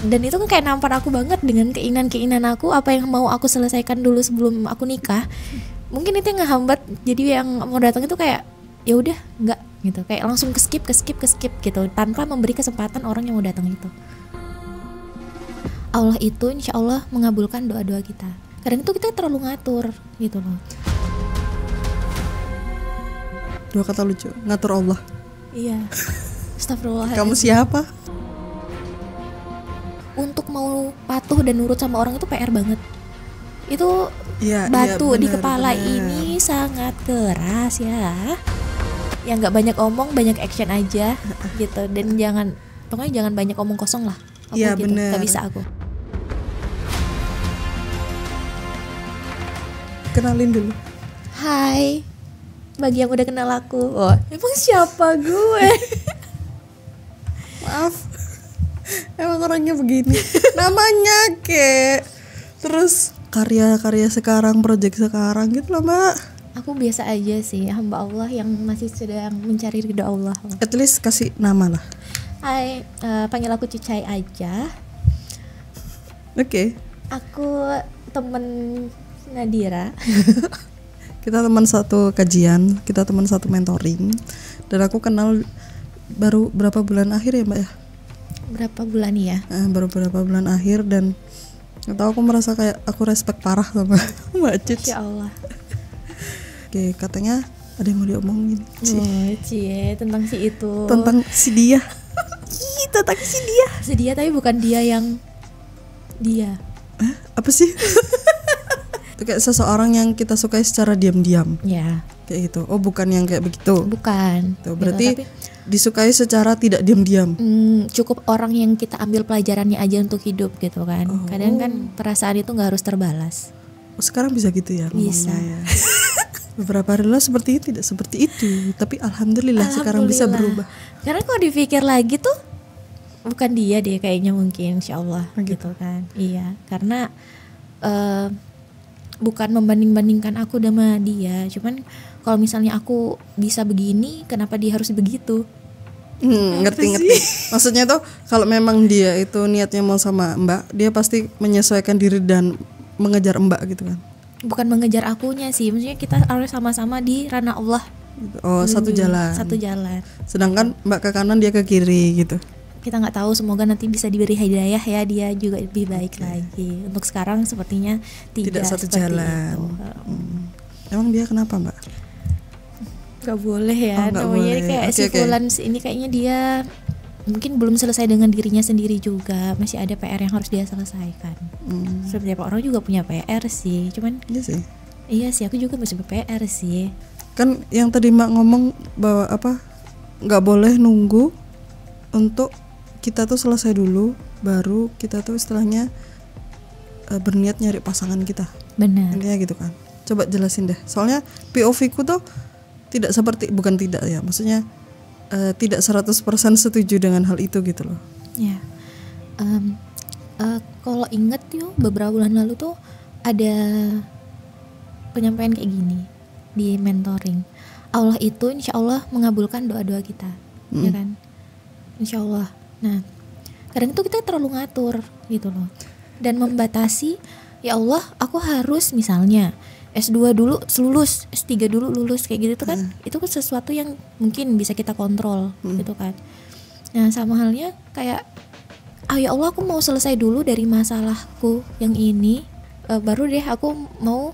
Dan itu kan kayak nampar aku banget dengan keinginan aku, apa yang mau aku selesaikan dulu sebelum aku nikah. Mungkin itu yang ngehambat. Jadi yang mau datang itu kayak ya udah enggak gitu, kayak langsung ke skip gitu, tanpa memberi kesempatan orang yang mau datang itu. Allah itu insya Allah mengabulkan doa-doa kita. Kadang itu kita terlalu ngatur gitu loh. Dua kata lucu, ngatur Allah. Iya. Astagfirullah. Kamu siapa? Untuk mau patuh dan nurut sama orang itu PR banget. Itu batu di kepala ini sangat keras ya. Ya nggak banyak omong, banyak action aja gitu. Dan pokoknya jangan banyak omong kosong lah. Iya gitu. benar. Gak bisa aku. Kenalin dulu. Hai, bagi yang udah kenal aku. Oh, emang siapa gue? Maaf, emang orangnya begini. Namanya terus karya-karya sekarang, project sekarang gitu loh Mbak. Aku biasa aja sih, hamba Allah yang masih sedang mencari ridho Allah. At least kasih nama lah. Hai, panggil aku Cucai aja. Oke. Aku temen Nadira. Kita teman satu kajian, kita teman satu mentoring. Dan aku kenal baru berapa bulan akhir ya Mbak ya? Berapa bulan ya? Baru berapa bulan akhir dan nggak tahu, aku merasa kayak aku respect parah sama Mbak Cic. Ya Allah. Oke, katanya ada yang mau diomongin. Cie, tentang si itu. Tentang si dia. Tentang si dia. Si dia tapi bukan dia yang dia. Apa sih? Itu kayak seseorang yang kita sukai secara diam-diam. Ya. Kayak gitu. Oh, bukan yang kayak begitu. Bukan. Tuh, berarti gitu, disukai secara tidak diam-diam. Cukup orang yang kita ambil pelajarannya aja untuk hidup gitu kan. Kadang kan perasaan itu nggak harus terbalas. Oh, sekarang bisa gitu ya? Bisa. Ya. Beberapa hari lalu seperti itu, tidak seperti itu. Tapi alhamdulillah sekarang bisa berubah. Karena kalau dipikir lagi tuh bukan dia deh kayaknya, mungkin insyaallah gitu kan. Iya, karena bukan membanding-bandingkan aku sama dia, cuman kalau misalnya aku bisa begini, kenapa dia harus begitu? Ngerti. Maksudnya tuh kalau memang dia itu niatnya mau sama Mbak, dia pasti menyesuaikan diri dan mengejar Mbak gitu kan. Bukan mengejar akunya sih, maksudnya kita harus sama-sama di ranah Allah. Oh, satu jalan. Sedangkan Mbak ke kanan, dia ke kiri gitu. Kita nggak tahu, semoga nanti bisa diberi hidayah ya, dia juga lebih baik lagi. Untuk sekarang sepertinya tidak satu jalan. Emang dia kenapa Mbak? Gak boleh ya, namanya boleh. Kayak si Fulan ini kayaknya dia mungkin belum selesai dengan dirinya sendiri juga, masih ada PR yang harus dia selesaikan. Setiap orang juga punya PR sih, cuman iya sih aku juga masih PR sih. Kan yang tadi Mbak ngomong bahwa nggak boleh nunggu untuk kita tuh selesai dulu, baru kita tuh istilahnya berniat nyari pasangan kita. Benar. Intinya gitu kan. Coba jelasin deh. Soalnya POV ku tuh tidak seperti, bukan tidak ya, maksudnya tidak 100% setuju dengan hal itu gitu loh. Ya. Kalau inget yuk, beberapa bulan lalu tuh ada penyampaian kayak gini di mentoring. Allah itu insya Allah mengabulkan doa-doa kita, ya kan? Insya Allah. Nah, kadang itu kita terlalu ngatur gitu loh, dan membatasi. Ya Allah, aku harus misalnya S2 dulu lulus, S3 dulu lulus, kayak gitu tuh kan. Itu kan sesuatu yang mungkin bisa kita kontrol gitu kan. Nah, sama halnya kayak ya Allah, aku mau selesai dulu dari masalahku yang ini, baru deh aku mau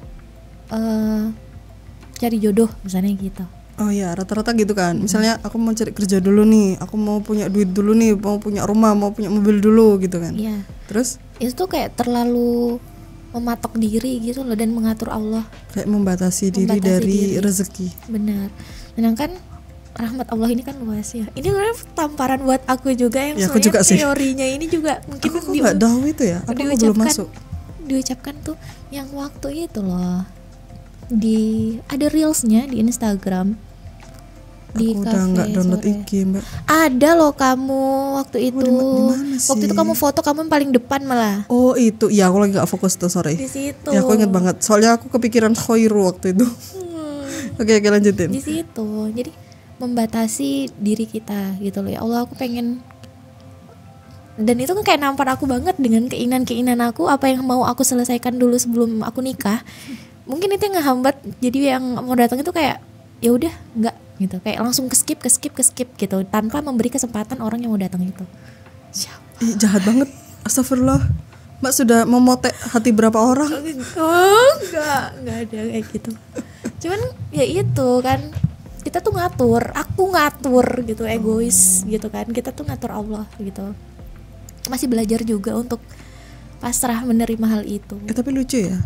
cari jodoh misalnya gitu. Oh ya, rata-rata gitu kan. Misalnya aku mau cari kerja dulu nih, aku mau punya duit dulu nih, mau punya rumah, mau punya mobil dulu gitu kan. Iya. Terus itu tuh kayak terlalu mematok diri gitu loh, dan mengatur Allah. Kayak membatasi diri. Rezeki. Benar. Sedangkan rahmat Allah ini kan luas ya. Ini sebenarnya tamparan buat aku juga yang soalnya teorinya ini juga mungkin aku nggak tahu itu ya. Aku belum masuk. Diucapkan tuh yang waktu itu loh. Ada reelsnya di Instagram. Di aku udah nggak download IG Mbak. Ada loh kamu waktu itu. Dimana sih? Waktu itu kamu foto, kamu paling depan malah. Oh itu, ya aku lagi nggak fokus tuh, sorry. Di situ. Ya aku inget banget. Soalnya aku kepikiran Khairu waktu itu. Oke, lanjutin. Di situ. Jadi membatasi diri kita gitu loh. Ya Allah, aku pengen Dan itu kan kayak nampar aku banget dengan keinginan aku, apa yang mau aku selesaikan dulu sebelum aku nikah. Mungkin itu yang ngehambat. Jadi yang mau datang itu kayak ya udah enggak gitu, kayak langsung ke skip gitu tanpa memberi kesempatan orang yang mau datang itu. Ih, jahat banget. Astagfirullah. Mbak sudah memotek hati berapa orang? Oh, enggak ada kayak gitu. Cuman ya itu kan, kita tuh aku ngatur gitu, egois gitu kan. Kita tuh ngatur Allah gitu. Masih belajar juga untuk pasrah menerima hal itu. Tapi lucu ya,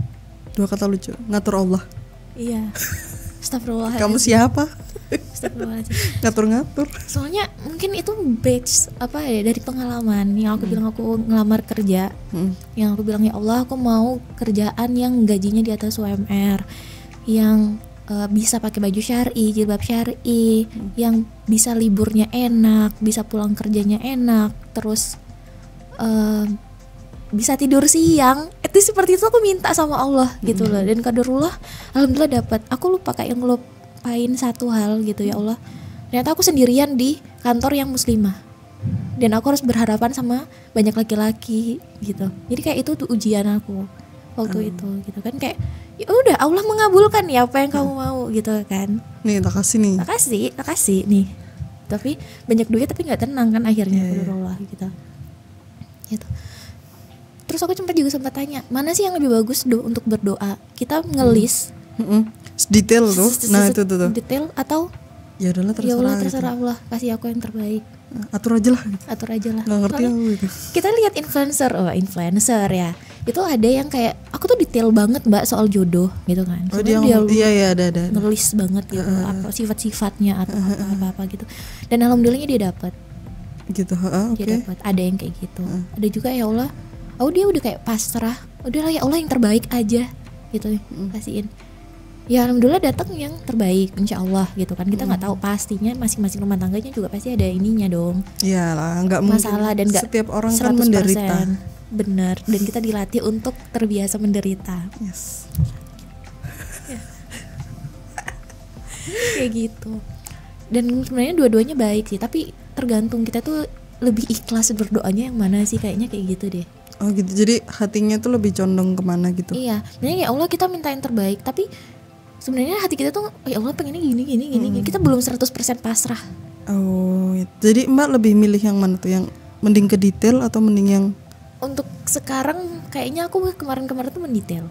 2 kata lucu, ngatur Allah. Iya. Astagfirullahaladzim. Kamu siapa? Astagfirullahaladzim. Ngatur-ngatur. Soalnya mungkin itu batch apa ya, dari pengalaman yang aku bilang aku ngelamar kerja. Yang aku bilang ya Allah, aku mau kerjaan yang gajinya di atas UMR, yang bisa pakai baju syar'i, jilbab syar'i, yang bisa liburnya enak, bisa pulang kerjanya enak, terus bisa tidur siang. Itu seperti itu aku minta sama Allah gitu loh. Dan qadarullah, alhamdulillah dapat. Aku lupa kayak ngelupain satu hal gitu, ya Allah, ternyata aku sendirian di kantor yang muslimah dan aku harus berhadapan sama banyak laki-laki gitu. Jadi kayak itu tuh ujian aku waktu itu gitu kan, kayak ya udah Allah mengabulkan ya apa yang kamu mau gitu kan. Nih tak kasih nih. Tapi banyak duit tapi nggak tenang kan akhirnya. Qadarullah gitu. Terus aku sempat tanya, mana sih yang lebih bagus untuk berdoa? Kita ngelis detail tuh. Nah itu tuh. Detail atau ya udahlah terserah. Ya Allah terserah gitu. Allah, kasih aku yang terbaik. Atur aja lah. Nggak ngerti aku gitu. Kita lihat influencer ya. Itu ada yang kayak aku tuh detail banget Mbak soal jodoh gitu kan. Oh dia iya ada. Nulis banget gitu apa sifat-sifatnya atau apa gitu. Dan alhamdulillahnya dia dapat. Gitu, dia dapat. Ada yang kayak gitu. Ada juga ya Allah, dia udah kayak pasrah. Udahlah ya Allah yang terbaik aja gitu kasihin. Ya alhamdulillah datang yang terbaik insyaallah gitu kan. Kita nggak tahu pastinya, masing-masing rumah tangganya juga pasti ada ininya dong. Iyalah, nggak masalah mungkin. Dan setiap orang 100%. Kan menderita. Benar, dan kita dilatih untuk terbiasa menderita. Yes. Kayak gitu. Dan sebenarnya dua-duanya baik sih, tapi tergantung kita tuh lebih ikhlas berdoanya yang mana sih, kayaknya kayak gitu deh. Oh gitu, jadi hatinya tuh lebih condong kemana gitu. Iya, sebenarnya ya Allah kita minta yang terbaik, tapi sebenarnya hati kita tuh ya Allah pengennya gini. Kita belum 100% pasrah. Oh, jadi Mbak lebih milih yang mana tuh, yang mending ke detail atau mending yang? Untuk sekarang kayaknya aku kemarin-kemarin tuh mendetail,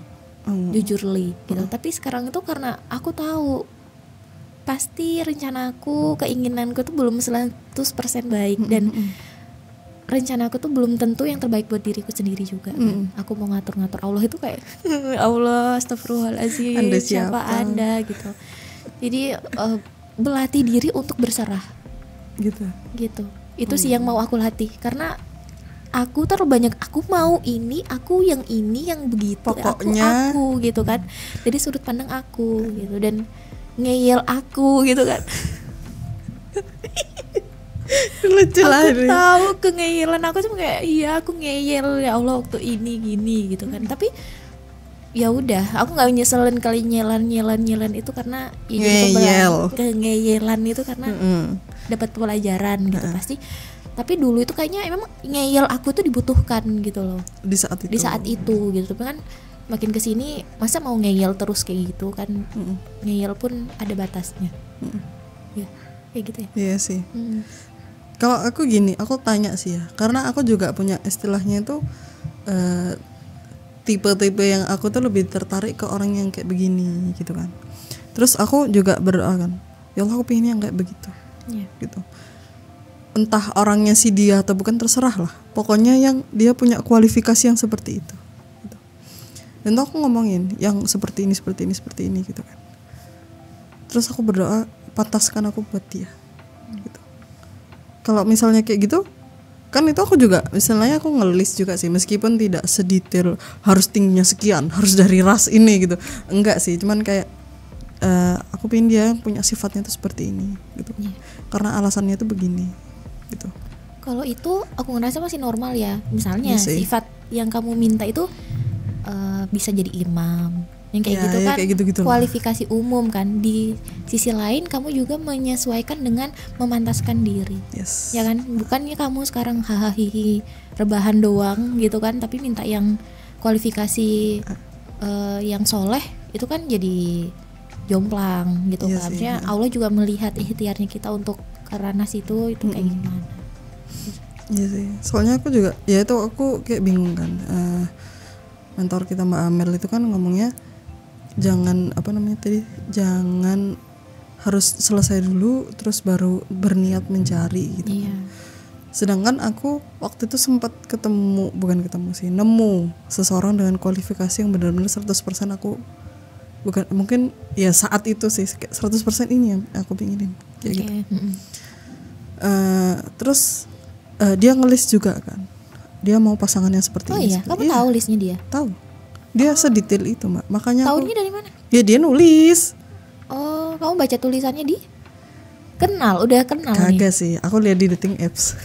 jujurly gitu. Tapi sekarang itu karena aku tahu pasti rencanaku, keinginanku tuh belum 100% baik, dan rencana aku tuh belum tentu yang terbaik buat diriku sendiri juga kan. Aku mau ngatur-ngatur, Allah itu kayak Allah astagfirullahaladzim, Anda siapa Anda gitu. Jadi berlatih diri untuk berserah gitu. Itu sih yang mau aku latih, karena aku terlalu banyak aku mau ini, aku yang ini, yang begitu, pokoknya aku gitu kan. Jadi sudut pandang aku gitu, dan ngeyel aku gitu kan. Lucu lah. Aku tahu kengeyelan aku cuma kayak iya aku ngeyel ya Allah waktu ini gini gitu kan. Tapi ya udah, aku nggak nyeselin kali nyelan itu karena ngeyelan itu karena dapat pelajaran gitu pasti. Tapi dulu itu kayaknya memang ngeyel aku tuh dibutuhkan gitu loh di saat itu gitu. Tapi kan makin kesini masa mau ngeyel terus kayak gitu kan. Ngeyel pun ada batasnya. Ya kayak gitu ya. Iya sih. Kalau aku gini, aku tanya sih ya, karena aku juga punya istilahnya itu tipe-tipe yang aku tuh lebih tertarik ke orang yang kayak begini gitu kan. Terus aku juga berdoa kan, ya Allah aku pengen yang kayak begitu gitu. Entah orangnya si dia atau bukan, terserah lah, pokoknya yang dia punya kualifikasi yang seperti itu gitu. Dan tuh aku ngomongin yang seperti ini gitu kan. Terus aku berdoa, pantaskan aku buat dia gitu. Kalau misalnya kayak gitu kan, itu aku juga misalnya aku ngelis juga sih, meskipun tidak sedetail harus tingginya sekian, harus dari ras ini gitu, enggak sih, cuman kayak aku pengen dia punya sifatnya tuh seperti ini gitu, karena alasannya tuh begini gitu. Kalau itu aku ngerasa masih normal ya, misalnya sifat yang kamu minta itu bisa jadi imam, Yang kayak Ya, gitu ya, kan kayak gitu-gitu lah. kualifikasi umum kan. Di sisi lain kamu juga menyesuaikan dengan memantaskan diri. Yes. Ya kan, bukannya kamu sekarang hahaha rebahan doang gitu kan, tapi minta yang kualifikasi yang soleh, itu kan jadi jomplang gitu Iya kan. sih, Maksudnya iya. Allah juga melihat ikhtiarnya kita untuk ke ranah situ itu kayak gimana. Iya sih. Soalnya aku juga, ya itu aku kayak bingung kan. Mentor kita Mbak Amel itu kan ngomongnya jangan apa namanya tadi, jangan harus selesai dulu terus baru berniat mencari gitu. Iya. Sedangkan aku waktu itu sempat bukan ketemu sih, nemu seseorang dengan kualifikasi yang benar-benar 100% aku bukan, mungkin ya saat itu sih 100% ini yang aku pinginin kayak gitu. Terus dia ngelis juga kan, dia mau pasangannya seperti Oh ini. iya, kamu tahu listnya dia? Tahu, dia sedetail itu Mbak, makanya Tahunya dari mana? ya dia nulis. Oh, kamu baca tulisannya di? Udah kenal nih. Kagak sih, aku lihat di dating apps.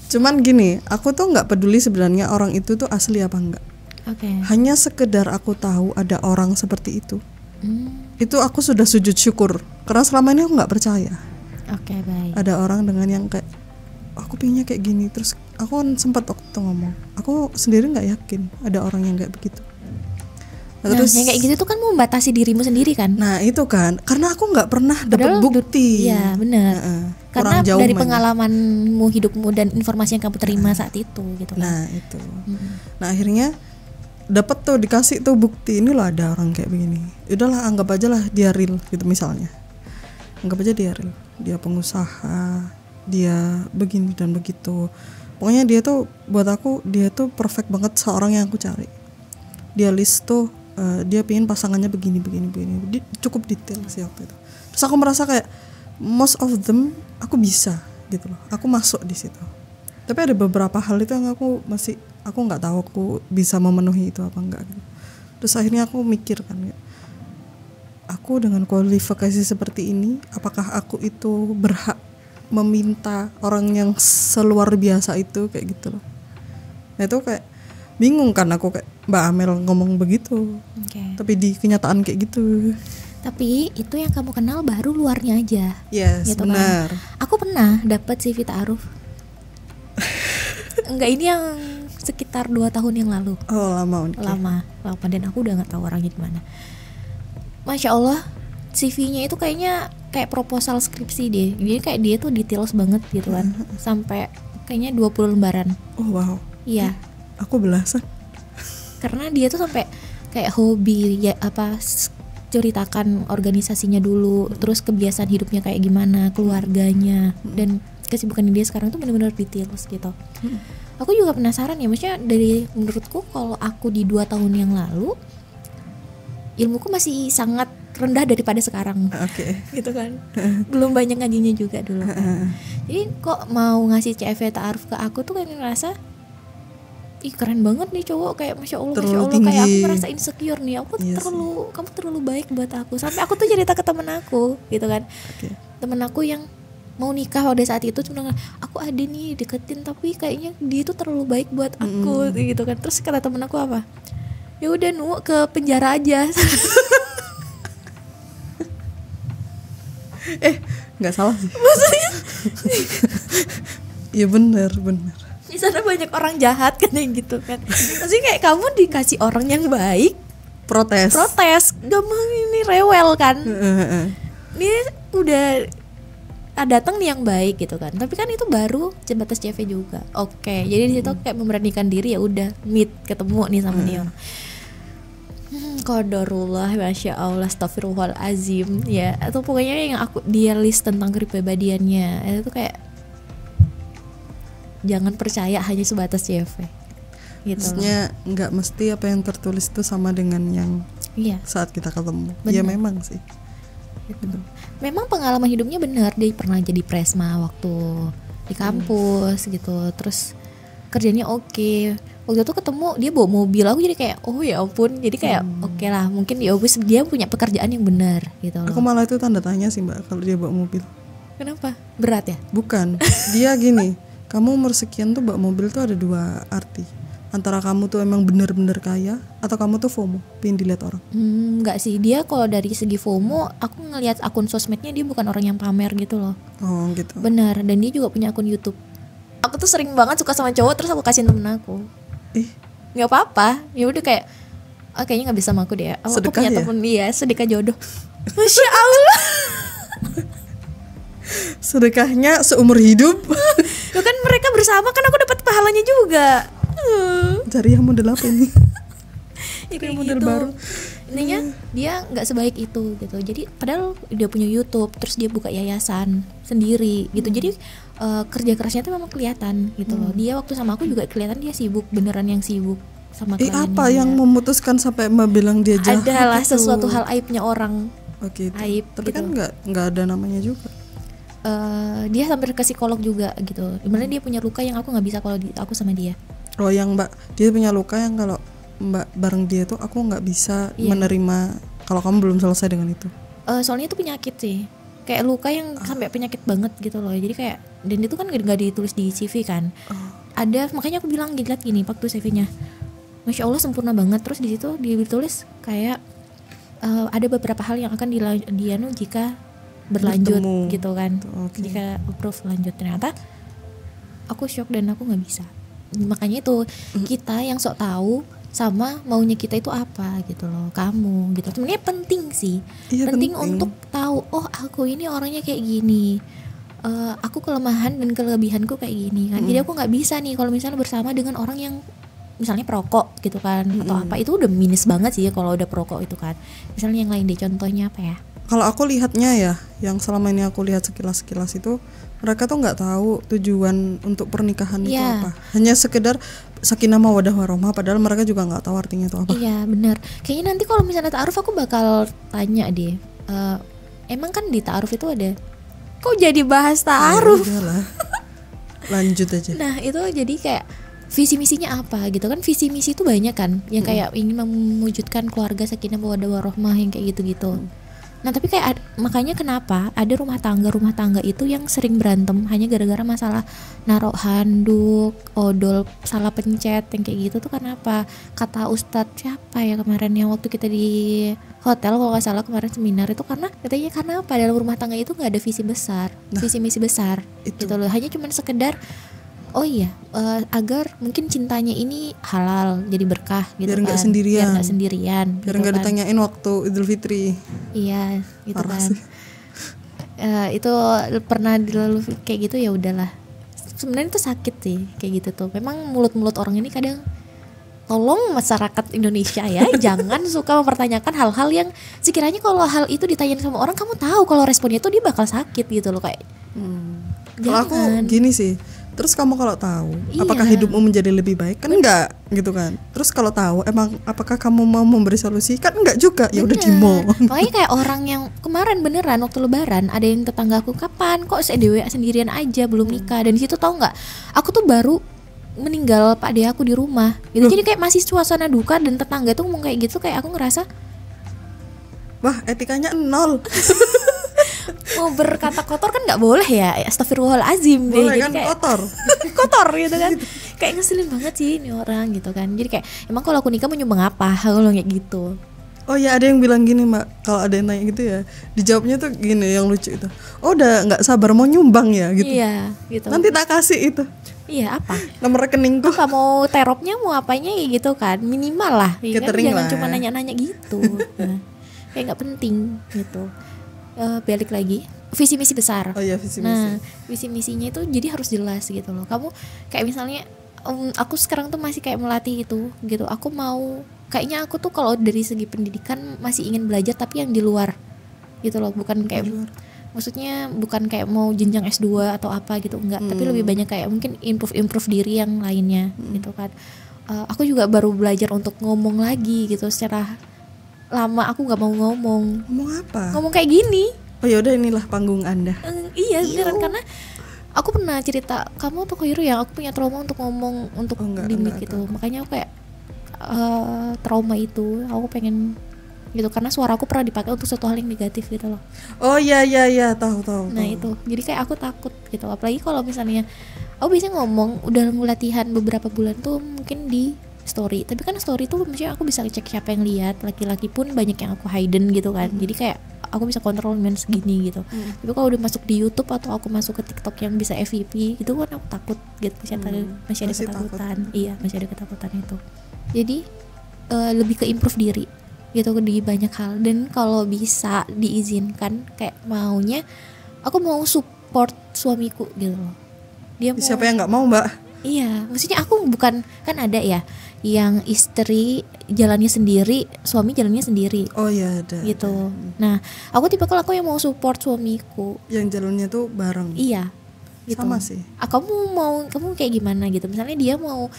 Cuman gini, aku tuh nggak peduli sebenarnya orang itu tuh asli apa enggak. Oke. Hanya sekedar aku tahu ada orang seperti itu. Itu aku sudah sujud syukur. Karena selama ini aku nggak percaya. Oke, baik. Ada orang dengan yang kayak aku pinginnya kayak gini. Terus aku kan sempat waktu itu ngomong, aku sendiri nggak yakin ada orang yang kayak begitu. Nah, yang kayak gitu tuh kan membatasi dirimu sendiri kan? Nah itu kan, karena aku nggak pernah dapat Padahal bukti. Iya, benar. Karena Kurang jauh dari mainnya. pengalamanmu, hidupmu dan informasi yang kamu terima saat itu gitu kan. Nah itu. Nah akhirnya dapat tuh, dikasih tuh bukti, ini loh ada orang kayak begini. Udahlah anggap aja lah dia real gitu misalnya. Anggap aja dia real. Dia pengusaha, dia begini dan begitu. Pokoknya dia tuh buat aku, dia tuh perfect banget seorang yang aku cari. Dia list tuh dia pengen pasangannya begini. Cukup detail sih waktu itu. Terus aku merasa kayak most of them aku bisa gitu loh. Aku masuk di situ. Tapi ada beberapa hal itu yang aku nggak tahu aku bisa memenuhi itu apa enggak gitu. Terus akhirnya aku mikir kan, aku dengan kualifikasi seperti ini, apakah aku itu berhak meminta orang yang seluar biasa itu kayak gitu loh. Nah itu kayak bingung kan aku, kayak Mbak Amel ngomong begitu, tapi di kenyataan kayak gitu. Tapi itu yang kamu kenal baru luarnya aja. Yes, gitu benar. Kan? Aku pernah dapat CV ta'aruf. Enggak, ini yang sekitar 2 tahun yang lalu. Oh lama. Lama, dan aku udah nggak tahu orangnya gimana. Masya Allah, CV-nya itu kayaknya kayak proposal skripsi deh. Jadi kayak dia tuh details banget gitu kan. Sampai kayaknya 20 lembaran. Oh wow. Iya. Aku belasan. Karena dia tuh sampai kayak hobi ya ceritakan organisasinya dulu, terus kebiasaan hidupnya kayak gimana, keluarganya, dan kesibukan dia sekarang tuh benar-benar details gitu. Aku juga penasaran ya, maksudnya dari menurutku kalau aku di 2 tahun yang lalu ilmuku masih sangat rendah daripada sekarang. Gitu kan. Belum banyak ngajinya juga dulu kan. Jadi kok mau ngasih CV ta'aruf ke aku tuh kayak ngerasa ih keren banget nih cowok, kayak masya Allah kayak aku merasa insecure nih, kamu terlalu baik buat aku, sampai aku tuh cerita ke temen aku gitu kan. Temen aku yang mau nikah pada saat itu cuma aku ada nih deketin tapi kayaknya dia tuh terlalu baik buat aku gitu kan. Terus kata temen aku apa, ya udah ke penjara aja. Nggak salah sih maksudnya. Iya benar Di sana banyak orang jahat kan yang gitu kan. Maksudnya kayak kamu dikasih orang yang baik protes gampang, ini rewel kan. Ini udah datang nih yang baik gitu kan, tapi kan itu baru sebatas CV juga. Oke, jadi di situ kayak memberanikan diri, ya udah meet ketemu nih sama dia. Qadarullah, masya Allah, astagfirullahalazim ya. Atau pokoknya yang dia list tentang kepribadiannya itu kayak jangan percaya hanya sebatas CV gitu. Maksudnya nggak mesti apa yang tertulis itu sama dengan yang saat kita ketemu. Ya memang sih gitu. Memang pengalaman hidupnya benar, dia pernah jadi presma waktu di kampus gitu. Terus kerjanya oke. Waktu itu ketemu dia bawa mobil, aku jadi kayak oh ya ampun, jadi kayak oke lah, mungkin dia punya pekerjaan yang benar gitu loh. Aku malah itu tanda tanya sih Mbak kalau dia bawa mobil. Kenapa? Berat ya? Bukan, dia gini, kamu umur sekian tuh bawa mobil tuh ada 2 arti. antara kamu tuh emang bener-bener kaya atau kamu tuh FOMO, pengen dilihat orang? Enggak sih, dia kalau dari segi FOMO, aku ngelihat akun sosmednya dia bukan orang yang pamer gitu loh. Oh gitu. Benar, dan dia juga punya akun YouTube. Aku tuh sering banget suka sama cowok terus aku kasihin temen aku. Nggak apa-apa, ya udah kayak kayaknya nggak bisa sama aku deh. Aku Sedekah punya ya? temen, iya sedekah jodoh. Masya Allah. Sedekahnya seumur hidup. Loh kan mereka bersama kan aku dapat pahalanya juga. Jariah model apa ini? Ya kayak model gitu. baru. Intinya dia nggak sebaik itu gitu. Jadi padahal dia punya YouTube, terus dia buka yayasan sendiri gitu. Jadi kerja kerasnya tuh memang kelihatan gitu loh. Dia waktu sama aku juga kelihatan dia sibuk, beneran yang sibuk sama kliennya. Apa yang memutuskan sampai Mbak bilang dia jahat? Adalah itu? sesuatu hal aibnya orang. Oke. Aib Tapi gitu. kan nggak ada namanya juga. Dia sampai ke psikolog juga gitu. Dimana dia punya luka yang aku nggak bisa kalau aku sama dia. Oh yang Mbak, dia punya luka yang kalau Mbak bareng dia tuh aku nggak bisa menerima kalau kamu belum selesai dengan itu. Soalnya itu penyakit sih, kayak luka yang sampai penyakit banget gitu loh. Jadi kayak, dan itu kan nggak ditulis di CV kan. Ada, makanya aku bilang lihat gini waktu CV-nya, Masya Allah sempurna banget. Terus di situ ditulis kayak ada beberapa hal yang akan dianu jika berlanjut bertemu gitu kan. Okay. Jika approve lanjut, ternyata aku shock dan aku nggak bisa. Makanya itu kita yang sok tahu sama maunya kita itu apa gitu loh, kamu gitu. Sebenarnya penting sih, penting untuk tahu, oh aku ini orangnya kayak gini, aku kelemahan dan kelebihanku kayak gini kan. Jadi aku nggak bisa nih kalau misalnya bersama dengan orang yang misalnya perokok gitu kan, atau apa, itu udah minus banget sih ya kalau udah perokok itu kan. Misalnya yang lain deh, contohnya apa ya? Kalau aku lihatnya ya, yang selama ini aku lihat sekilas-sekilas itu, mereka tuh nggak tahu tujuan untuk pernikahan itu apa. Hanya sekedar sakinah mawaddah warahmah, padahal mereka juga nggak tahu artinya itu apa. Iya benar. Kayaknya nanti kalau misalnya ta'aruf aku bakal tanya deh. Emang kan di ta'aruf itu ada. Kok jadi bahas ta'aruf? Ya, lanjut aja. Nah itu jadi kayak visi misinya apa gitu kan. Visi misi itu banyak kan, yang kayak ingin mewujudkan keluarga sakinah mawaddah warahmah yang kayak gitu-gitu. Nah tapi kayak makanya kenapa ada rumah tangga itu yang sering berantem hanya gara-gara masalah naruh handuk, odol salah pencet yang kayak gitu tuh. Kenapa? Kata Ustadz siapa ya kemarin yang waktu kita di hotel kalau nggak salah kemarin seminar itu, karena katanya karena apa, dalam rumah tangga itu nggak ada visi besar, visi misi besar itu. Gitu loh, hanya cuma sekedar agar mungkin cintanya ini halal jadi berkah gitu. Biar kan, nggak sendirian, biar nggak sendirian, biar gitu nggak kan. ditanyain waktu Idul Fitri. Iya gitu Parah kan sih. Itu pernah dilalui kayak gitu, ya udahlah. Sebenarnya itu sakit sih kayak gitu tuh. Memang mulut-mulut orang ini kadang, tolong masyarakat Indonesia ya jangan suka mempertanyakan hal-hal yang sekiranya kalau hal itu ditanyain sama orang, kamu tahu kalau responnya itu dia bakal sakit gitu loh kayak. Kalau aku gini sih, terus kamu kalau tahu apakah hidupmu menjadi lebih baik kan enggak gitu kan. Terus kalau tahu emang apakah kamu mau memberi solusi kan enggak juga, ya udah dimo. Makanya kayak orang yang kemarin beneran waktu lebaran ada yang tetanggaku, kapan kok saya sendirian aja belum nikah, dan di situ tahu nggak, aku tuh baru meninggal pak ade aku di rumah gitu. Jadi kayak masih suasana duka dan tetangga tuh ngomong kayak gitu, kayak aku ngerasa wah etikanya nol. mau berkata kotor kan nggak boleh ya, astagfirullahalazim deh. Boleh Jadi kan kayak kotor gitu kan. Kayak ngeselin banget sih ini orang gitu kan. Jadi kayak emang kalau aku nikah mau nyumbang apa kalau kayak gitu. Oh ya, ada yang bilang gini Mbak, kalau ada yang nanya gitu ya, dijawabnya tuh gini yang lucu itu, oh udah nggak sabar mau nyumbang ya gitu. Iya gitu. Nanti tak kasih itu. Iya apa? Nomor rekeningku. Apa mau teropnya mau apanya ya gitu kan, minimal lah. Ya kan? Jangan cuma nanya-nanya gitu. Nah, kayak nggak penting gitu. Balik lagi visi misi besar. Oh iya, visi misi. Nah visi misinya itu jadi harus jelas gitu loh. Kamu kayak misalnya aku sekarang tuh masih kayak melatih itu gitu. Aku mau kayaknya aku tuh kalau dari segi pendidikan masih ingin belajar tapi yang di luar gitu loh, bukan kayak maksudnya bukan kayak mau jenjang S2 atau apa gitu, enggak, tapi lebih banyak kayak mungkin improve diri yang lainnya gitu kan. Aku juga baru belajar untuk ngomong lagi gitu. Secara lama aku nggak mau ngomong apa? Ngomong kayak gini. Oh ya udah, inilah panggung Anda. Iya beneran, karena aku pernah cerita kamu atau Khairu ya, aku punya trauma untuk ngomong untuk di mic gitu. Makanya aku kayak trauma itu aku pengen gitu, karena suara aku pernah dipakai untuk suatu hal yang negatif gitu loh. Oh iya tahu. Nah itu jadi kayak aku takut gitu, apalagi kalau misalnya Aku biasanya ngomong udah latihan beberapa bulan tuh mungkin di story, tapi kan story tuh maksudnya aku bisa cek siapa yang lihat, laki-laki pun banyak yang aku hidden gitu kan, jadi kayak aku bisa kontrol men segini gitu. Tapi kalau udah masuk di YouTube atau aku masuk ke TikTok yang bisa FYP gitu kan aku takut gitu, masih ada ketakutan. Iya, masih ada ketakutan itu. Jadi lebih ke improve diri gitu di banyak hal, dan kalau bisa diizinkan kayak maunya aku mau support suamiku gitu loh. Dia mau, siapa yang nggak mau mbak? Iya, maksudnya aku bukan, kan ada ya yang istri jalannya sendiri, suami jalannya sendiri. Oh iya ada. Gitu. Nah, aku tipe kalau aku yang mau support suamiku. Yang jalannya tuh bareng. Iya. Gitu. Sama sih. Kamu kayak gimana gitu? Misalnya dia mau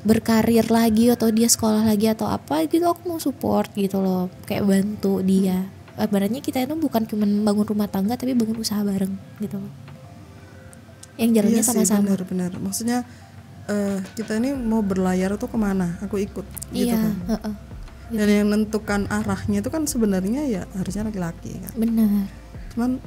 berkarir lagi atau dia sekolah lagi atau apa gitu, aku mau support gitu loh, kayak bantu dia. Ibaratnya kita itu bukan cuma bangun rumah tangga tapi bangun usaha bareng gitu loh. Yang jalannya sama-sama. Benar. Maksudnya kita ini mau berlayar tuh kemana? Aku ikut. Gitu Iya. Kan. Dan yang menentukan arahnya itu kan sebenarnya ya harusnya laki-laki kan. Benar. Cuman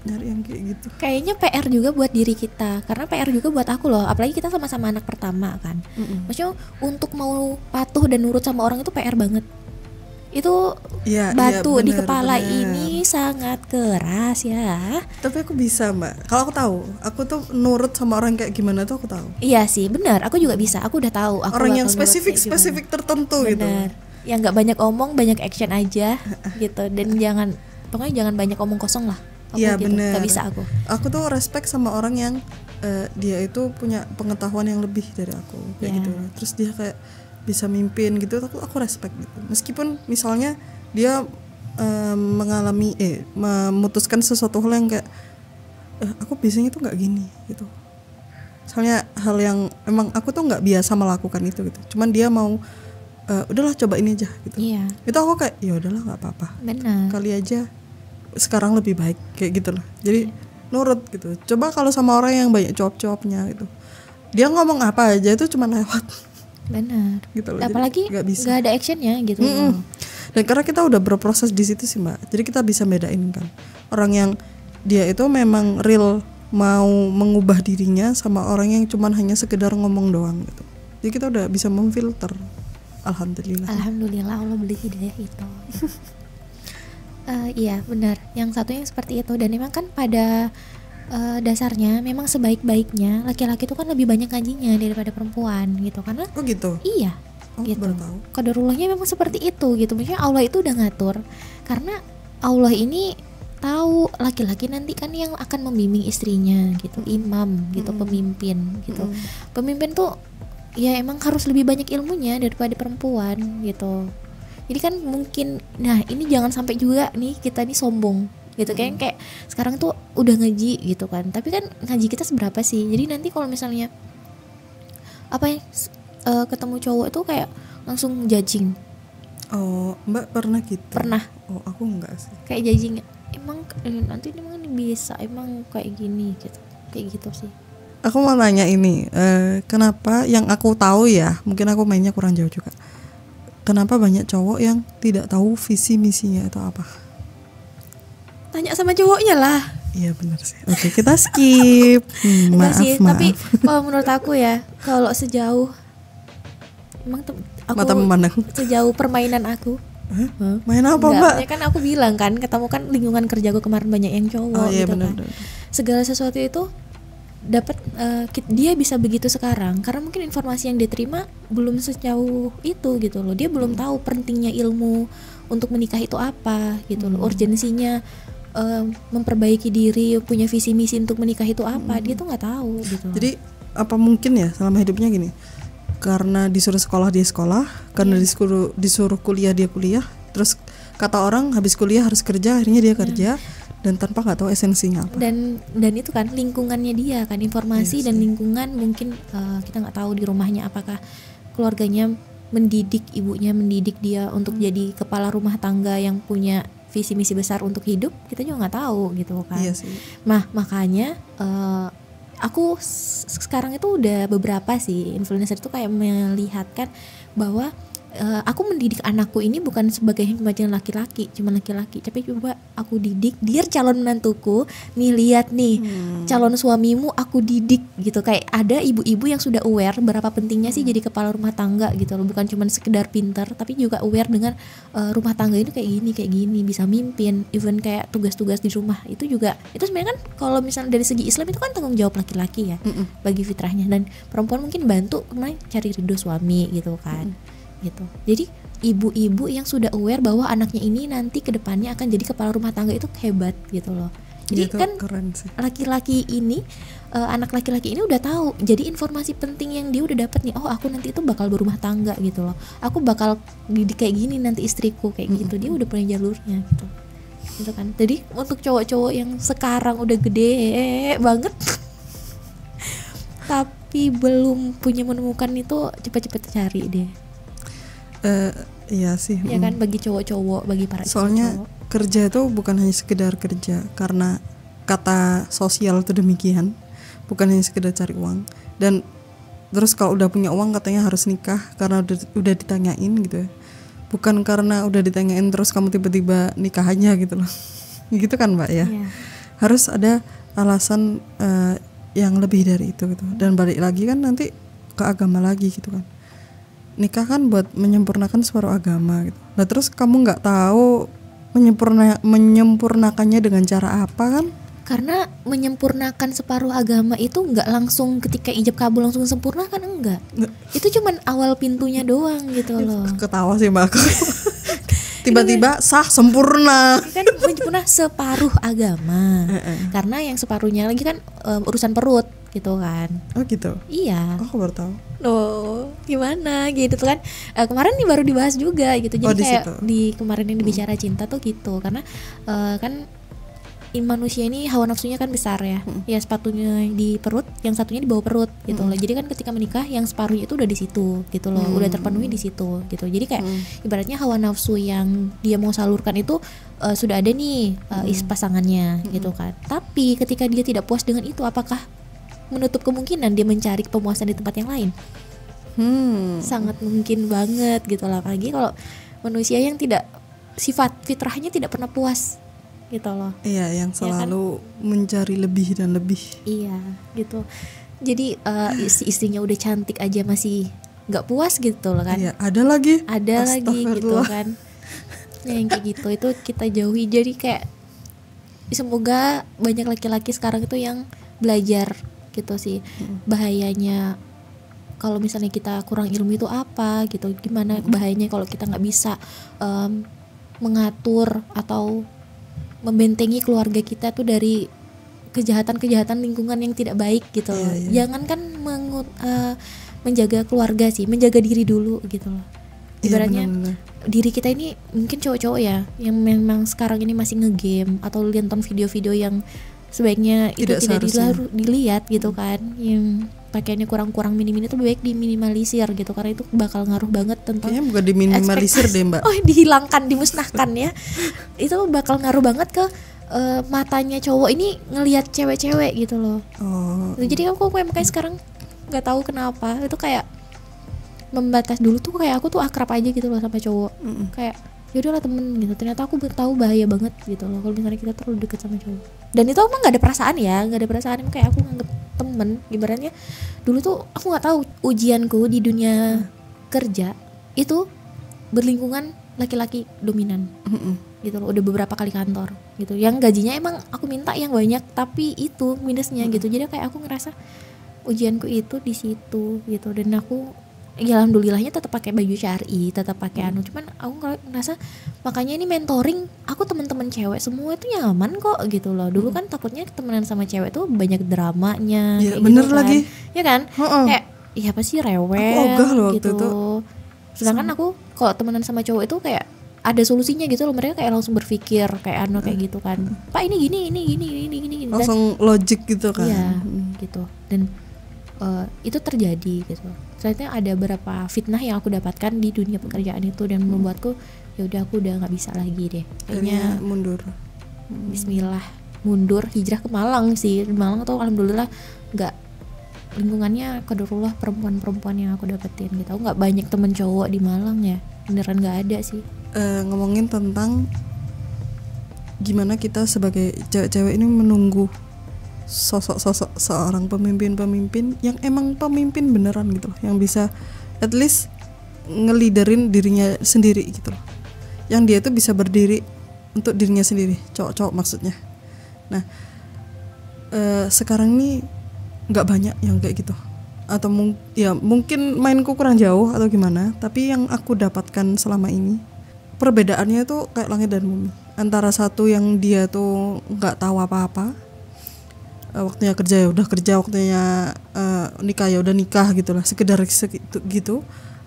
nyari yang kayak gitu. Kayaknya PR juga buat diri kita, karena PR juga buat aku loh. Apalagi kita sama-sama anak pertama kan. Maksudnya untuk mau patuh dan nurut sama orang itu PR banget. Itu batu di kepala ini sangat keras ya. Tapi aku bisa mbak, kalau aku tuh nurut sama orang kayak gimana tuh aku tahu. Iya sih, benar, aku juga bisa, aku udah tahu aku orang yang spesifik tertentu bener. Gitu. Yang nggak banyak omong, banyak action aja gitu, dan pokoknya jangan banyak omong kosong lah. Iya gitu. Benar. Gak bisa aku. Aku tuh respect sama orang yang dia itu punya pengetahuan yang lebih dari aku kayak gitu. Terus dia kayak bisa mimpin gitu, aku respect gitu. Meskipun misalnya dia memutuskan sesuatu hal yang kayak aku biasanya tuh nggak gini gitu. Misalnya hal yang emang aku tuh nggak biasa melakukan itu gitu. Cuman dia mau udahlah coba ini aja gitu. Iya. Itu aku kayak ya udahlah nggak apa-apa. Benar. Kali aja sekarang lebih baik kayak gitu lah. Jadi nurut gitu. Coba kalau sama orang yang banyak cuap-cuapnya gitu. Dia ngomong apa aja itu cuma lewat. Benar. Gitu loh. Apalagi nggak ada actionnya gitu. Dan karena kita udah berproses di situ sih mbak, jadi kita bisa bedain kan orang yang dia itu memang real mau mengubah dirinya sama orang yang cuman hanya sekedar ngomong doang gitu. Jadi kita udah bisa memfilter. Alhamdulillah Allah beri hidayah itu. Iya benar, yang satunya seperti itu. Dan memang kan pada dasarnya memang sebaik-baiknya laki-laki itu kan lebih banyak ngajinya daripada perempuan gitu, karena gitu. Iya gitu. Qadarullahnya memang seperti itu gitu. Maksudnya Allah itu udah ngatur, karena Allah ini tahu laki-laki nanti kan yang akan membimbing istrinya gitu, imam gitu, pemimpin gitu. Pemimpin tuh ya emang harus lebih banyak ilmunya daripada perempuan gitu. Jadi kan mungkin, nah ini jangan sampai juga nih kita nih sombong gitu, kayak sekarang tuh udah ngaji gitu kan, tapi kan ngaji kita seberapa sih? Jadi nanti kalau misalnya ketemu cowok itu kayak langsung judging. Oh mbak pernah gitu? Pernah. Oh aku enggak sih. Kayak judging, emang nanti emang bisa, emang kayak gini gitu, kayak gitu sih. Aku mau nanya ini, kenapa yang aku tahu ya, mungkin aku mainnya kurang jauh juga. Kenapa banyak cowok yang tidak tahu visi misinya itu apa? Tanya sama cowoknya lah. Iya benar sih. Oke kita skip. Maaf. Tapi kalau menurut aku ya, kalau sejauh emang aku mata memandang sejauh permainan aku. Main apa mbak? Ya kan aku bilang kan, ketemu kan lingkungan kerjaku kemarin banyak yang cowok gitu bener, kan. Segala sesuatu itu dapat dia bisa begitu sekarang karena mungkin informasi yang diterima belum sejauh itu gitu loh. Dia belum tahu pentingnya ilmu untuk menikah itu apa gitu loh, urgensinya memperbaiki diri, punya visi misi untuk menikah itu apa, dia tuh nggak tahu gitu. Jadi apa mungkin ya selama hidupnya gini, karena disuruh sekolah dia sekolah, karena disuruh kuliah dia kuliah, terus kata orang habis kuliah harus kerja, akhirnya dia kerja dan tanpa nggak tahu esensinya apa. Dan itu kan lingkungannya dia kan, informasi dan lingkungan mungkin kita nggak tahu di rumahnya apakah keluarganya ibunya mendidik dia untuk jadi kepala rumah tangga yang punya visi misi besar untuk hidup, kita juga nggak tahu gitu kan. Iya sih. Makanya aku sekarang itu udah beberapa sih influencer itu kayak melihatkan bahwa aku mendidik anakku ini bukan sebagai cuma laki-laki, tapi coba aku didik dia calon menantuku, nih lihat nih calon suamimu aku didik gitu. Kayak ada ibu-ibu yang sudah aware berapa pentingnya sih jadi kepala rumah tangga gitu loh, bukan cuma sekedar pinter tapi juga aware dengan rumah tangga ini kayak gini, bisa mimpin, even kayak tugas-tugas di rumah itu juga, itu sebenarnya kan kalau misalnya dari segi Islam itu kan tanggung jawab laki-laki ya bagi fitrahnya, dan perempuan mungkin bantu kemana cari ridho suami gitu kan. Gitu. Jadi ibu-ibu yang sudah aware bahwa anaknya ini nanti kedepannya akan jadi kepala rumah tangga itu hebat gitu loh. Jadi itu kan laki-laki ini anak laki-laki ini udah tahu. Jadi informasi penting yang dia udah dapat nih, oh aku nanti itu bakal berumah tangga gitu loh. Aku bakal didik kayak gini nanti istriku kayak gitu. Dia udah punya jalurnya gitu. Gitu kan. Jadi untuk cowok-cowok yang sekarang udah gede banget tapi belum punya menemukan itu, cepat-cepat cari deh. Iya sih. Ya kan, bagi cowok-cowok, bagi para soalnya cowok. Kerja itu bukan hanya sekedar kerja, karena kata sosial itu demikian, bukan hanya sekedar cari uang. Dan terus kalau udah punya uang katanya harus nikah karena udah ditanyain gitu ya. Bukan karena udah ditanyain terus kamu tiba-tiba nikah aja gitu loh. Gitu kan Mbak ya. Harus ada alasan yang lebih dari itu gitu. Dan balik lagi kan nanti ke agama lagi gitu kan. Nikah kan buat menyempurnakan separuh agama gitu. Nah terus kamu nggak tahu menyempurnakannya dengan cara apa kan? Karena menyempurnakan separuh agama itu nggak langsung ketika ijab kabul langsung sempurna kan, enggak. Itu cuman awal pintunya doang gitu loh. Ketawa sih Mbak. Tiba-tiba sah sempurna. Kan menyempurna separuh agama. Karena yang separuhnya lagi kan urusan perut gitu kan. Oh gitu. Iya. Oh, aku baru tahu. Loh, gimana gitu tuh kan. Kemarin nih baru dibahas juga gitu. Jadi kayak di kemarin yang dibicara cinta tuh gitu. Karena kan manusia ini hawa nafsunya kan besar ya. Ya sepatunya di perut, yang satunya di bawah perut gitu loh. Jadi kan ketika menikah yang separuhnya itu udah di situ gitu loh. Udah terpenuhi di situ gitu. Jadi kayak ibaratnya hawa nafsu yang dia mau salurkan itu sudah ada nih pasangannya gitu kan. Tapi ketika dia tidak puas dengan itu, apakah menutup kemungkinan dia mencari kepuasan di tempat yang lain? Sangat mungkin banget gitu lah. Apalagi kalau manusia yang tidak, sifat fitrahnya tidak pernah puas gitu loh. Iya, yang selalu mencari lebih dan lebih. Iya gitu. Jadi istrinya udah cantik aja masih nggak puas gitu loh kan. Iya, ada lagi gitu kan. Nah, yang kayak gitu itu kita jauhi. Jadi kayak semoga banyak laki-laki sekarang itu yang belajar gitu sih bahayanya kalau misalnya kita kurang ilmu itu apa gitu, gimana bahayanya kalau kita nggak bisa mengatur atau membentengi keluarga kita tuh dari kejahatan lingkungan yang tidak baik gitu loh. Jangankan menjaga keluarga sih, menjaga diri dulu gitu loh. Ibaratnya diri kita ini mungkin cowok-cowok ya yang memang sekarang ini masih ngegame atau nonton video-video yang sebaiknya itu tidak dilihat gitu kan, yang pakaiannya kurang-kurang mini-mini itu lebih baik diminimalisir gitu, karena itu bakal ngaruh banget tentang kayaknya bukan diminimalisir deh Mbak. Dihilangkan, dimusnahkan ya. Itu bakal ngaruh banget ke matanya cowok ini ngelihat cewek-cewek gitu loh. Jadi aku makanya sekarang nggak tahu kenapa itu kayak membatas. Dulu tuh kayak aku tuh akrab aja gitu loh sama cowok, kayak ya udahlah temen gitu. Ternyata aku tahu bahaya banget gitu loh kalau misalnya kita terlalu dekat sama cowok. Dan itu emang nggak ada perasaan ya, nggak ada perasaan, kayak aku nganggep temen. Ibaratnya dulu tuh aku nggak tahu ujianku di dunia kerja itu berlingkungan laki-laki dominan gitu loh. Udah beberapa kali kantor gitu yang gajinya emang aku minta yang banyak, tapi itu minusnya gitu. Jadi kayak aku ngerasa ujianku itu di situ gitu. Dan aku ya alhamdulillahnya tetap pakai baju syar'i, tetap pakai cuman aku ngerasa makanya ini mentoring aku teman-teman cewek semua itu nyaman kok gitu loh. Dulu kan takutnya temenan sama cewek tuh banyak dramanya ya, kayak bener gitu kan. Lagi ya kan kayak iya apa sih rewel aku ogah loh gitu waktu itu. Sedangkan aku kalau temenan sama cowok itu kayak ada solusinya gitu loh. Mereka kayak langsung berpikir kayak kayak gitu kan, Pak ini gini langsung logik gitu kan. Iya gitu. Dan itu terjadi gitu. Ternyata ada beberapa fitnah yang aku dapatkan di dunia pekerjaan itu dan membuatku ya udah aku udah nggak bisa lagi deh. Kayaknya mundur. Bismillah, mundur, hijrah ke Malang sih. Di Malang tuh alhamdulillah nggak lingkungannya qadarullah perempuan-perempuan yang aku dapetin gitu. Aku nggak banyak temen cowok di Malang ya, beneran nggak ada sih. Ngomongin tentang gimana kita sebagai cewek-cewek ini menunggu sosok-sosok seorang pemimpin-pemimpin yang emang pemimpin beneran gitu loh, yang bisa at least ngeliderin dirinya sendiri gitu loh, yang dia tuh bisa berdiri untuk dirinya sendiri, cowok-cowok maksudnya. Nah sekarang ini nggak banyak yang kayak gitu, atau mungkin mainku kurang jauh atau gimana, tapi yang aku dapatkan selama ini perbedaannya tuh kayak langit dan bumi. Antara satu yang dia tuh nggak tahu apa-apa, waktunya kerja ya udah kerja, waktunya nikah ya udah nikah gitulah, sekedar gitu.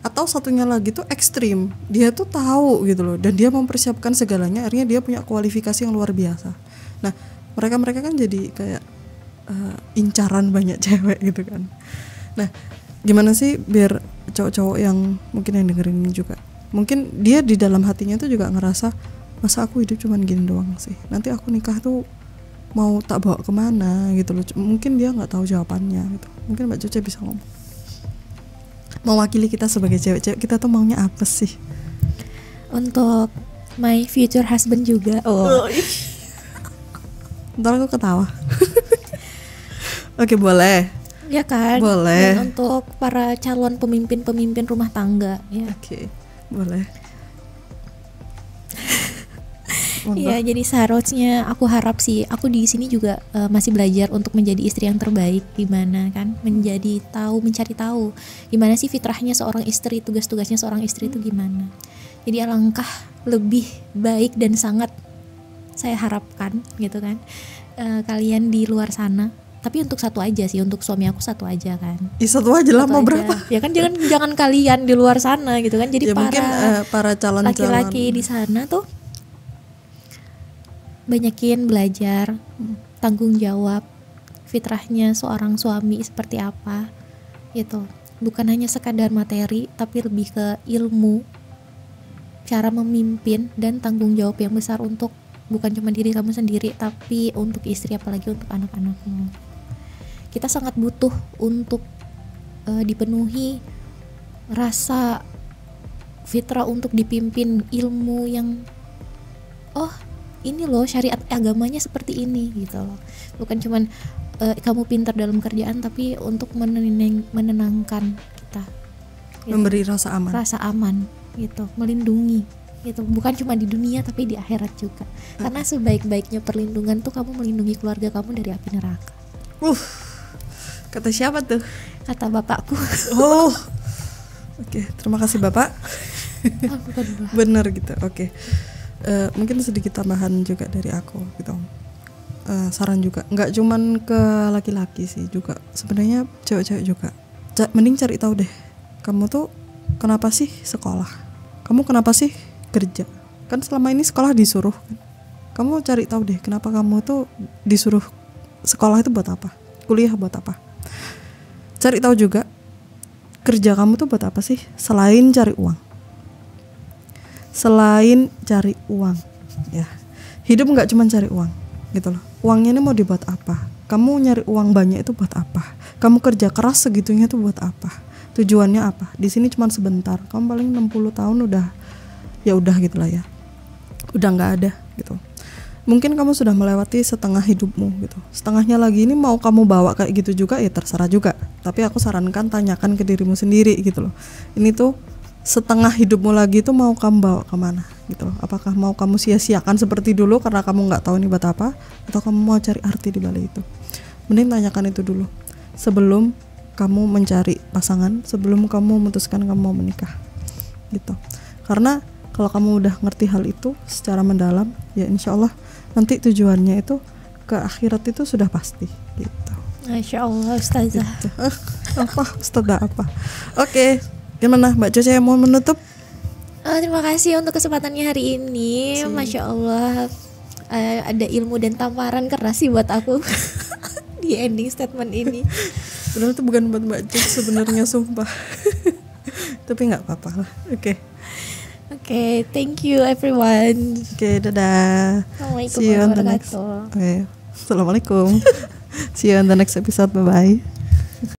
Atau satunya lagi tuh ekstrim, dia tuh tahu gitu loh, dan dia mempersiapkan segalanya, akhirnya dia punya kualifikasi yang luar biasa. Nah mereka kan jadi kayak incaran banyak cewek gitu kan. Nah gimana sih biar cowok-cowok yang mungkin yang dengerin ini juga, mungkin dia di dalam hatinya tuh juga ngerasa, masa aku hidup cuman gini doang sih, nanti aku nikah tuh mau tak bawa kemana gitu loh. Mungkin dia nggak tahu jawabannya gitu. Mungkin Mbak Cuce bisa ngomong, mewakili kita sebagai cewek-cewek, kita tuh maunya apa sih untuk my future husband juga. Ntar aku ketawa. Oke, boleh ya kan, boleh. dan untuk para calon pemimpin rumah tangga ya. Oke, boleh. Iya, jadi seharusnya aku harap sih, aku di sini juga masih belajar untuk menjadi istri yang terbaik, gimana kan, mencari tahu gimana sih fitrahnya seorang istri, tugas-tugasnya seorang istri itu gimana. Jadi alangkah lebih baik dan sangat saya harapkan gitu kan, kalian di luar sana, tapi untuk satu aja sih, untuk suami aku satu aja kan. Satu aja lah, mau berapa? Ya kan, jangan kalian di luar sana gitu kan. Jadi ya, mungkin para calon laki-laki di sana tuh banyakin belajar, tanggung jawab, fitrahnya seorang suami seperti apa gitu. Bukan hanya sekadar materi, tapi lebih ke ilmu, cara memimpin, dan tanggung jawab yang besar untuk bukan cuma diri kamu sendiri, tapi untuk istri, apalagi untuk anak-anakmu. Kita sangat butuh untuk dipenuhi rasa fitrah untuk dipimpin, ilmu yang ini loh syariat agamanya seperti ini gitu loh. Bukan cuman kamu pintar dalam kerjaan, tapi untuk menenangkan kita gitu. Memberi rasa aman gitu, melindungi gitu, bukan cuma di dunia tapi di akhirat juga. Karena sebaik-baiknya perlindungan tuh kamu melindungi keluarga kamu dari api neraka. Kata siapa tuh? Kata bapakku. Oke, terima kasih Bapak. Bener gitu. Oke. Mungkin sedikit tambahan juga dari aku gitu. Saran juga, nggak cuman ke laki-laki sih, juga sebenarnya cewek-cewek juga. Mending cari tahu deh, kamu tuh kenapa sih sekolah? Kamu kenapa sih kerja? Kan selama ini sekolah disuruh kan? Kamu cari tahu deh, kenapa kamu tuh disuruh sekolah itu buat apa? Kuliah buat apa? Cari tahu juga, kerja kamu tuh buat apa sih selain cari uang? Selain cari uang ya, hidup nggak cuma cari uang gitu loh. Uangnya ini mau dibuat apa? Kamu nyari uang banyak itu buat apa? Kamu kerja keras segitunya itu buat apa? Tujuannya apa? Di sini cuma sebentar. Kamu paling 60 tahun udah gitulah ya, udah nggak ada gitu. Mungkin kamu sudah melewati setengah hidupmu gitu, setengahnya lagi ini mau kamu bawa kayak gitu juga ya terserah juga. Tapi aku sarankan tanyakan ke dirimu sendiri gitu loh, ini tuh setengah hidupmu lagi itu mau kamu bawa kemana gitu loh. Apakah mau kamu sia-siakan seperti dulu karena kamu nggak tahu ini buat apa, atau kamu mau cari arti di balik itu? Mending tanyakan itu dulu sebelum kamu mencari pasangan, sebelum kamu memutuskan kamu mau menikah gitu. Karena kalau kamu udah ngerti hal itu secara mendalam, ya insya Allah nanti tujuannya itu ke akhirat itu sudah pasti gitu. Masya Allah Ustazah gitu. Ustazah apa? Oke. Gimana Mbak Cuce mau menutup? Terima kasih untuk kesempatannya hari ini. Masya Allah, ada ilmu dan tamparan keras sih buat aku di ending statement ini. Sebenarnya itu bukan buat Mbak Cuce sebenarnya, sumpah. Tapi nggak apa-apa lah. Oke, thank you everyone. Oke, dadah. Assalamualaikum warahmatullahi wabarakatuh. Assalamualaikum. See you on the next episode. Bye bye.